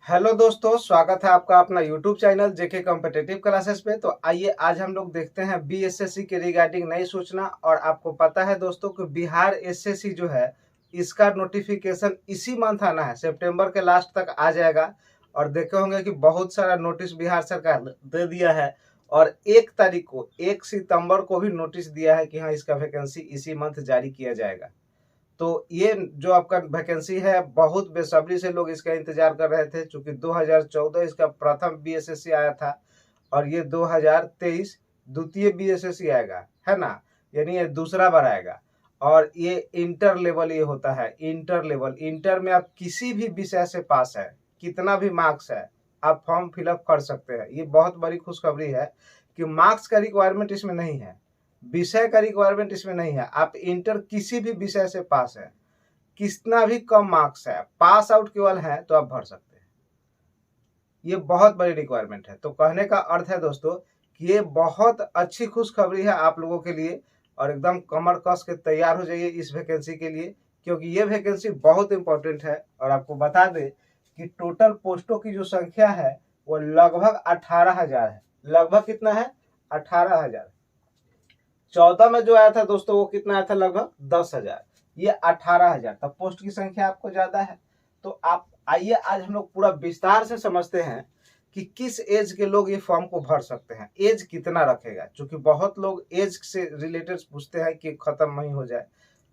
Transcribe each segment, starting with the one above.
Hello दोस्तों, स्वागत है आपका अपना यूट्यूब चैनल जेके कॉम्पिटिटिव क्लासेस पे। तो आइए आज हम लोग देखते हैं बीएसएससी के रिगार्डिंग नई सूचना। और आपको पता है दोस्तों कि बिहार एसएससी जो है इसका नोटिफिकेशन इसी मंथ आना है, सितंबर के लास्ट तक आ जाएगा। और देखे होंगे कि बहुत सारा नोटिस बिहार सरकार दे दिया है और 1 तारीख को 1 सितंबर को भी नोटिस दिया है कि हाँ, इसका वैकेंसी इसी मंथ जारी किया जाएगा। तो ये जो आपका वैकेंसी है, बहुत बेसब्री से लोग इसका इंतजार कर रहे थे, क्योंकि 2014 इसका प्रथम बीएसएससी आया था और ये 2023 द्वितीय बीएसएससी आएगा, है ना। यानी ये दूसरा बार आएगा। और ये इंटर लेवल ये होता है, इंटर लेवल। इंटर में आप किसी भी विषय से पास है, कितना भी मार्क्स है, आप फॉर्म फिलअप कर सकते हैं। ये बहुत बड़ी खुशखबरी है कि मार्क्स का रिक्वायरमेंट इसमें नहीं है, विषय का रिक्वायरमेंट इसमें नहीं है। आप इंटर किसी भी विषय से पास है, कितना भी कम मार्क्स है, पास आउट केवल है तो आप भर सकते हैं। ये बहुत बड़ी रिक्वायरमेंट है। तो कहने का अर्थ है दोस्तों कि ये बहुत अच्छी खुशखबरी है आप लोगों के लिए। और एकदम कमर कस के तैयार हो जाइए इस वैकेंसी के लिए, क्योंकि ये वैकेंसी बहुत इंपॉर्टेंट है। और आपको बता दें कि टोटल पोस्टों की जो संख्या है वो लगभग 18,000 है। लगभग कितना है? 18,000। 14 में जो आया था दोस्तों वो कितना आया था? लगभग 10,000। ये 18,000, तब पोस्ट की संख्या आपको ज्यादा है। तो आप आइए आज हम लोग पूरा विस्तार से समझते हैं कि किस एज के लोग ये फॉर्म को भर सकते हैं, एज कितना रखेगा। क्योंकि बहुत लोग एज से रिलेटेड पूछते हैं कि खत्म नहीं हो जाए,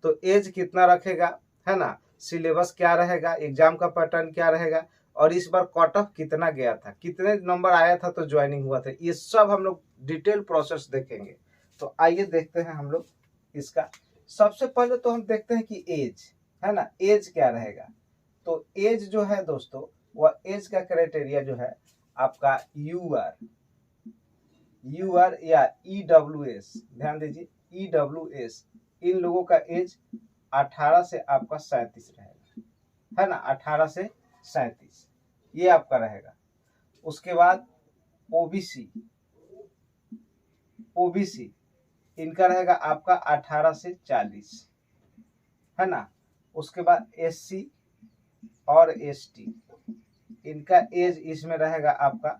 तो एज कितना रखेगा, है ना। सिलेबस क्या रहेगा, एग्जाम का पैटर्न क्या रहेगा, और इस बार कट ऑफ कितना गया था, कितने नंबर आया था तो ज्वाइनिंग हुआ था, ये सब हम लोग डिटेल प्रोसेस देखेंगे। तो आइए देखते हैं हम लोग इसका। सबसे पहले तो हम देखते हैं कि एज, है ना, एज क्या रहेगा। तो एज जो है दोस्तों, वह एज का क्राइटेरिया जो है आपका यूआर या ईडब्ल्यूएस, ध्यान दीजिए, ईडब्ल्यूएस, इन लोगों का एज 18 से आपका 37 रहेगा, है ना। 18 से 37 ये आपका रहेगा। उसके बाद ओबीसी, ओबीसी इनका रहेगा आपका 18 से 40, है ना। उसके बाद एससी और एसटी, इनका एज इसमें रहेगा आपका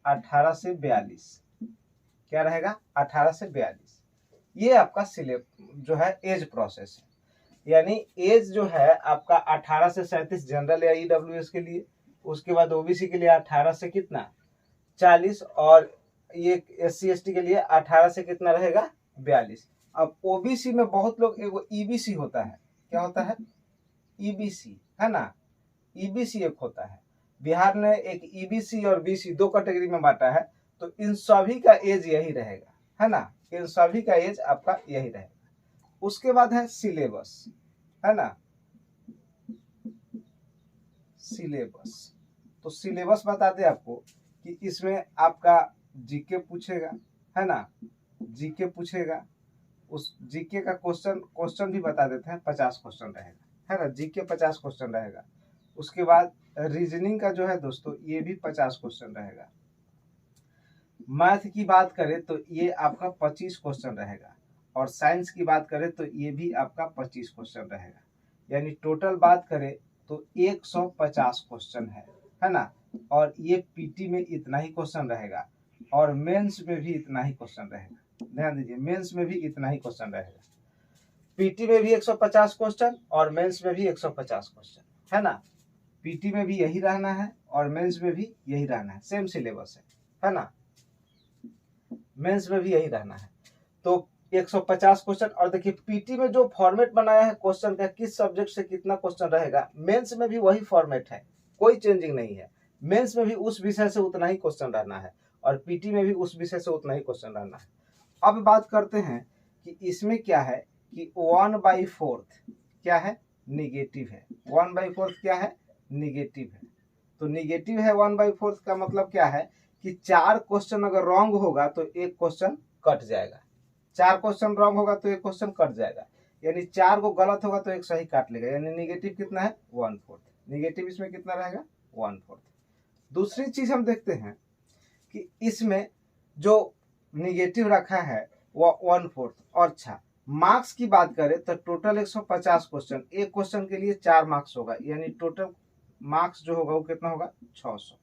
18 से 42। क्या रहेगा? 18 से 42। ये आपका जो है एज प्रोसेस है। यानी एज जो है आपका 18 से 37 जनरल या ईडब्ल्यूएस के लिए। उसके बाद ओबीसी के लिए 18 से कितना? 40। और ये एससी एसटी के लिए 18 से कितना रहेगा? 42। अब ओबीसी में बहुत लोग, एगो ईबीसी होता है। क्या होता है? ईबीसी, है ना। ईबीसी एक होता है। बिहार ने एक ईबीसी और बीसी दो कैटेगरी में बांटा है। तो इन सभी का एज यही रहेगा, है ना। इन सभी का एज आपका यही रहेगा। उसके बाद है सिलेबस, है ना। सिलेबस, तो सिलेबस बता दे आपको कि इसमें आपका जीके पूछेगा, है ना। जीके पूछेगा। उस जीके का क्वेश्चन भी बता देते हैं, 50 क्वेश्चन रहेगा, है ना। जीके 50 क्वेश्चन रहेगा। उसके बाद रीजनिंग का जो है दोस्तों, ये भी 50 क्वेश्चन रहेगा। मैथ की बात करें तो ये आपका 25 क्वेश्चन रहेगा। और साइंस की बात करें तो ये भी आपका 25 क्वेश्चन रहेगा। यानी टोटल बात करें तो 150 क्वेश्चन है ना। और ये पीटी में इतना ही क्वेश्चन रहेगा और मेंस में भी इतना ही क्वेश्चन रहेगा। ध्यान दीजिए, मेंस में भी इतना ही क्वेश्चन रहेगा। पीटी में भी 150 क्वेश्चन और मेंस में भी 150 क्वेश्चन, है ना। पीटी में भी यही रहना है और मेंस में भी यही रहना है, सेम सिलेबस है ना। मेंस में भी यही रहना है। तो 150 क्वेश्चन। और देखिए पीटी में जो फॉर्मेट बनाया है क्वेश्चन का, किस सब्जेक्ट से कितना क्वेश्चन रहेगा, मेंस में भी वही फॉर्मेट है, कोई चेंजिंग नहीं है। मेंस में भी उस विषय से उतना ही क्वेश्चन रहना है और पीटी में भी उस विषय से उतना ही क्वेश्चन रहना है। अब बात करते हैं कि इसमें क्या है कि 1/4 क्या है? निगेटिव है। 1/4 क्या है? निगेटिव है। तो निगेटिव है 1/4 का मतलब क्या है कि 4 क्वेश्चन अगर रॉन्ग होगा तो एक क्वेश्चन कट जाएगा। 4 क्वेश्चन रॉन्ग होगा तो एक क्वेश्चन कट जाएगा। यानी 4 को गलत होगा तो एक सही काट लेगा। यानी निगेटिव कितना है? 1/4। निगेटिव इसमें कितना रहेगा? 1/4। दूसरी चीज हम देखते हैं कि इसमें जो निगेटिव रखा है वो 1/4। और अच्छा, मार्क्स की बात करें तो टोटल 150 क्वेश्चन, एक क्वेश्चन के लिए 4 मार्क्स होगा। यानी टोटल मार्क्स जो होगा वो कितना होगा 600।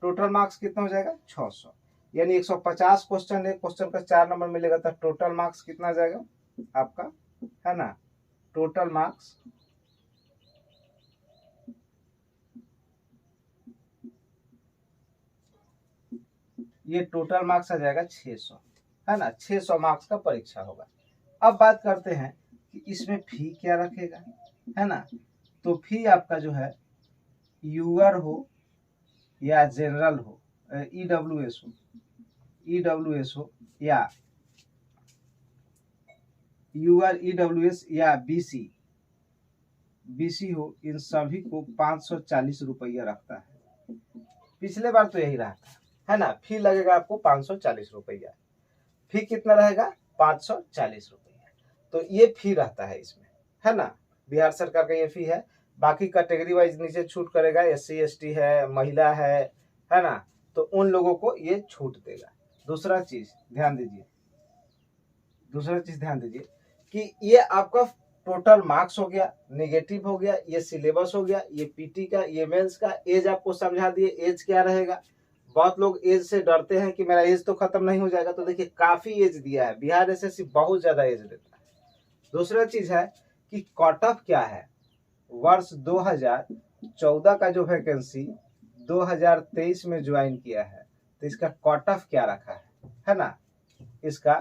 टोटल मार्क्स कितना हो जाएगा 600, यानी 150 क्वेश्चन है, क्वेश्चन का 4 नंबर मिलेगा तो टोटल मार्क्स कितना आ जाएगा आपका, है ना, टोटल मार्क्स ये टोटल मार्क्स आ जाएगा 600, है ना, 600 मार्क्स का परीक्षा होगा। अब बात करते हैं कि इसमें फी क्या रखेगा, है ना, तो फी आपका जो है यूआर हो या जनरल हो, ईडब्ल्यूएस हो या यूआर ईडब्ल्यूएस या बीसी हो, इन सभी को 540 रुपया रखता है। पिछले बार तो यही रहा था, है ना, फी लगेगा आपको 540 रुपया, फी कितना रहेगा 540 रुपया, तो ये फी रहता है इसमें, है ना, बिहार सरकार का ये फी है। बाकी कैटेगरी वाइज नीचे छूट करेगा, SC ST है, महिला है ना, तो उन लोगों को ये छूट देगा। दूसरा चीज ध्यान दीजिए कि ये आपका टोटल मार्क्स हो गया, नेगेटिव हो गया, ये सिलेबस हो गया, ये पीटी का, ये मेंस का, एज आपको समझा दिए, एज क्या रहेगा। बहुत लोग एज से डरते हैं कि मेरा एज तो खत्म नहीं हो जाएगा, तो देखिए काफी एज दिया है, बिहार SSC बहुत ज्यादा एज देता है। दूसरा चीज है कि कट ऑफ क्या है, वर्ष 2014 का जो वैकेंसी 2023 में ज्वाइन किया है, तो इसका कट ऑफ क्या रखा है ना, इसका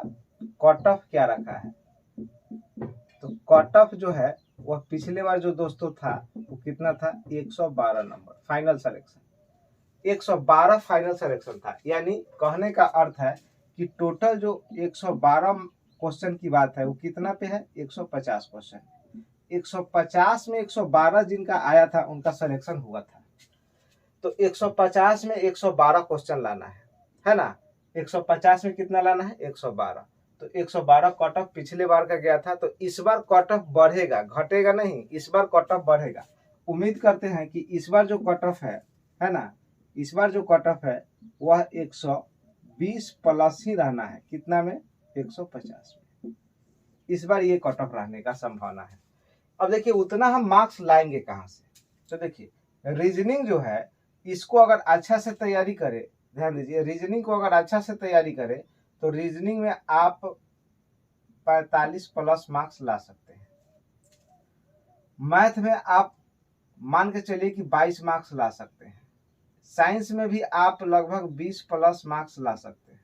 कट ऑफ क्या रखा है, तो कट ऑफ जो है वह पिछले बार जो दोस्तों था वो कितना था 112 number final selection, 112 final selection था। यानी कहने का अर्थ है कि टोटल जो 112 क्वेश्चन की बात है वो कितना पे है 150 क्वेश्चन, 150 में 112 जिनका आया था उनका सिलेक्शन हुआ था, तो 150 में 112 क्वेश्चन लाना है ना, 150 में कितना लाना है 112, तो 112 कट ऑफ पिछले बार का गया था, तो इस बार कट ऑफ बढ़ेगा, घटेगा नहीं, इस बार कट ऑफ बढ़ेगा। उम्मीद करते हैं कि इस बार जो कट ऑफ है ना, इस बार जो कट ऑफ है वह 120 प्लस ही रहना है, कितना में 150 में, इस बार ये कट ऑफ रहने का संभावना है। अब देखिए उतना हम मार्क्स लाएंगे कहाँ से, तो देखिए रीजनिंग जो है इसको अगर अच्छा से तैयारी करे, ध्यान दीजिए रीजनिंग को अगर अच्छा से तैयारी करे तो रीजनिंग में आप 45 प्लस मार्क्स ला सकते हैं, मैथ में आप मान के चलिए कि 22 मार्क्स ला सकते हैं, साइंस में भी आप लगभग 20 प्लस मार्क्स ला सकते हैं।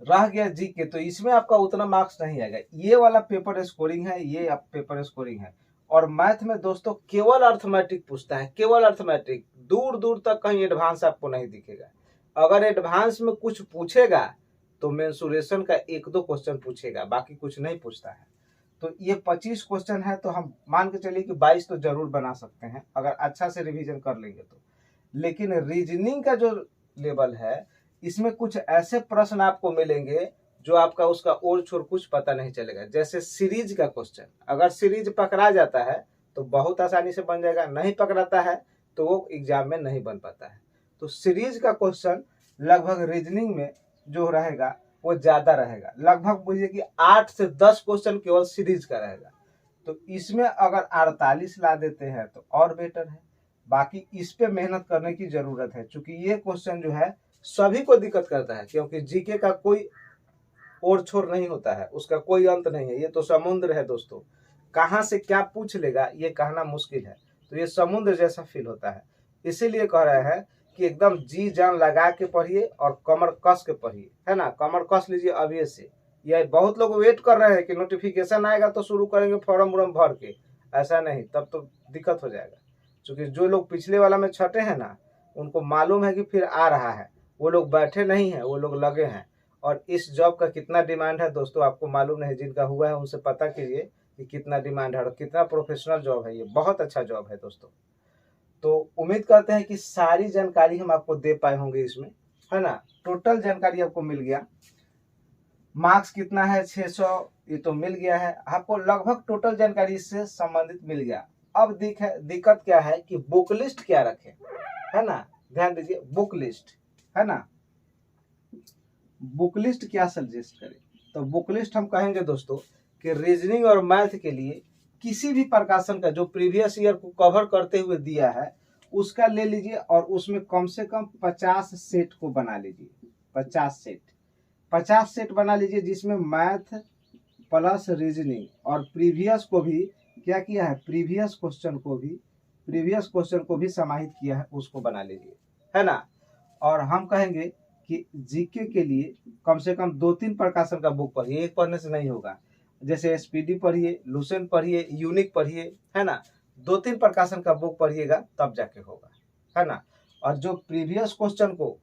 रह गया जीके, तो इसमें आपका उतना मार्क्स नहीं आएगा, ये वाला पेपर स्कोरिंग है, ये आप पेपर स्कोरिंग है। और मैथ में दोस्तों केवल अर्थमेटिक पूछता है, केवल अर्थमेटिक, दूर दूर तक कहीं एडवांस आपको नहीं दिखेगा। अगर एडवांस में कुछ पूछेगा तो मेंसुरेशन का 1-2 क्वेश्चन पूछेगा, बाकी कुछ नहीं पूछता है। तो ये 25 क्वेश्चन है, तो हम मान के चलिए कि 22 तो जरूर बना सकते हैं अगर अच्छा से रिवीजन कर लेंगे तो। लेकिन रीजनिंग का जो लेवल है इसमें कुछ ऐसे प्रश्न आपको मिलेंगे जो आपका उसका ओर छोर कुछ पता नहीं चलेगा। जैसे सीरीज का क्वेश्चन, अगर सीरीज पकड़ा जाता है तो बहुत आसानी से बन जाएगा, नहीं पकड़ाता है तो वो एग्जाम में नहीं बन पाता है। तो सीरीज का क्वेश्चन लगभग रीजनिंग में जो रहेगा वो ज्यादा रहेगा, लगभग बुझिए कि 8 से 10 क्वेश्चन केवल सीरीज का रहेगा। तो इसमें अगर 48 ला देते हैं तो और बेटर है, बाकी इस पे मेहनत करने की जरूरत है, क्योंकि ये क्वेश्चन जो है सभी को दिक्कत करता है, क्योंकि जीके का कोई ओर छोर नहीं होता है, उसका कोई अंत नहीं है, ये तो समुद्र है दोस्तों, कहाँ से क्या पूछ लेगा ये कहना मुश्किल है। तो ये समुद्र जैसा फील होता है, इसीलिए कह रहे हैं कि एकदम जी जान लगा के पढ़िए और कमर कस के पढ़िए, है ना, कमर कस लीजिए अभी से। ये बहुत लोग वेट कर रहे हैं कि नोटिफिकेशन आएगा तो शुरू करेंगे फॉर्म वॉर्म भर के, ऐसा नहीं, तब तो दिक्कत हो जाएगा। क्योंकि जो लोग पिछले वाला में छटे हैं ना, उनको मालूम है कि फिर आ रहा है, वो लोग बैठे नहीं हैं, वो लोग लगे हैं। और इस जॉब का कितना डिमांड है दोस्तों आपको मालूम नहीं, जिनका हुआ है उनसे पता कीजिए कि कितना डिमांड है और कितना प्रोफेशनल जॉब है, ये बहुत अच्छा जॉब है दोस्तों। तो उम्मीद करते हैं कि सारी जानकारी हम आपको दे पाए होंगे इसमें, है ना, टोटल जानकारी आपको मिल गया। मार्क्स कितना है 600, ये तो मिल गया है आपको, लगभग टोटल जानकारी इससे संबंधित मिल गया। अब दिक्कत क्या है कि बुक लिस्ट क्या रखें, है ना, ध्यान दीजिए बुक लिस्ट, है ना, बुक लिस्ट क्या सजेस्ट करें। तो बुक लिस्ट हम कहेंगे दोस्तों कि रीजनिंग और मैथ के लिए किसी भी प्रकाशन का जो प्रीवियस ईयर को कवर करते हुए दिया है उसका ले लीजिए और उसमें कम से कम 50 सेट को बना लीजिए। 50 सेट बना लीजिए, जिसमें मैथ प्लस रीजनिंग और प्रीवियस को भी क्या किया है, प्रीवियस क्वेश्चन को भी समाहित किया है, उसको बना लीजिए, है ना। और हम कहेंगे कि जीके के लिए कम से कम 2-3 प्रकाशन का बुक पढ़िए, एक पढ़ने से नहीं होगा। जैसे एसपीडी पढ़िए, लुसेंट पढ़िए, यूनिक पढ़िए, है ना। 2-3 प्रकाशन का बुक पढ़िएगा तब जाके होगा, है ना। और जो प्रीवियस क्वेश्चन को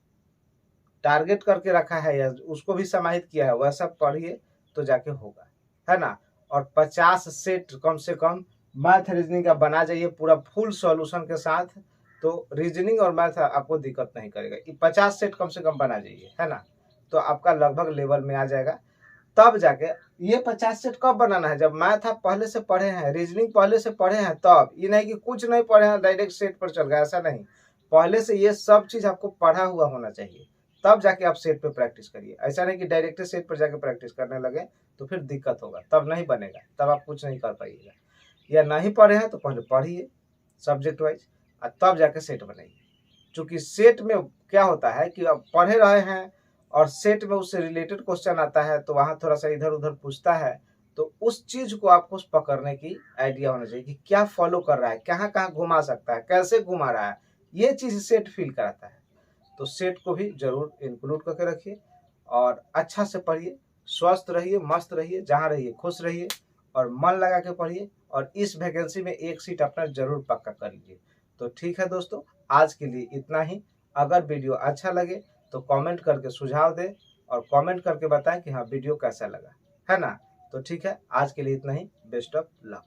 टारगेट करके रखा है या उसको भी समाहित किया है वह सब पढ़िए तो जाके होगा, है ना। और 50 सेट कम से कम मैथ रीजनिंग का बना जाइए पूरा फुल सॉल्यूशन के साथ, तो रीजनिंग और मैथ आपको दिक्कत नहीं करेगा। 50 सेट कम से कम बना जाइए, है ना, तो आपका लगभग लेवल में आ जाएगा। तब जाके ये 50 सेट कब बनाना है, जब मैथ आप पहले से पढ़े हैं, रीजनिंग पहले से पढ़े हैं, तब। ये नहीं कि कुछ नहीं पढ़े हैं डायरेक्ट सेट पर चल गए, ऐसा नहीं। पहले से ये सब चीज आपको पढ़ा हुआ होना चाहिए, तब जाके आप सेट पे प्रैक्टिस करिए। ऐसा नहीं कि डायरेक्ट सेट पर जाके प्रैक्टिस करने लगे तो फिर दिक्कत होगा, तब नहीं बनेगा, तब आप कुछ नहीं कर पाइएगा। या नहीं पढ़े हैं तो पहले पढ़िए सब्जेक्ट वाइज और तब जाके सेट बनाइए। क्योंकि सेट में क्या होता है कि आप पढ़े रहे हैं और सेट में उससे रिलेटेड क्वेश्चन आता है तो वहाँ थोड़ा सा इधर उधर पूछता है, तो उस चीज को आपको पकड़ने की आइडिया होना चाहिए कि क्या फॉलो कर रहा है, कहाँ कहाँ घुमा सकता है, कैसे घुमा रहा है, ये चीज सेट फील कराता है। तो सेट को भी जरूर इंक्लूड करके रखिए और अच्छा से पढ़िए, स्वस्थ रहिए, मस्त रहिए, जहाँ रहिए खुश रहिए और मन लगा के पढ़िए। और इस वैकेंसी में एक सीट अपना जरूर पक्का कर लीजिए। तो ठीक है दोस्तों, आज के लिए इतना ही। अगर वीडियो अच्छा लगे तो कमेंट करके सुझाव दें और कमेंट करके बताएं कि हाँ वीडियो कैसा लगा, है ना। तो ठीक है, आज के लिए इतना ही। Best of luck.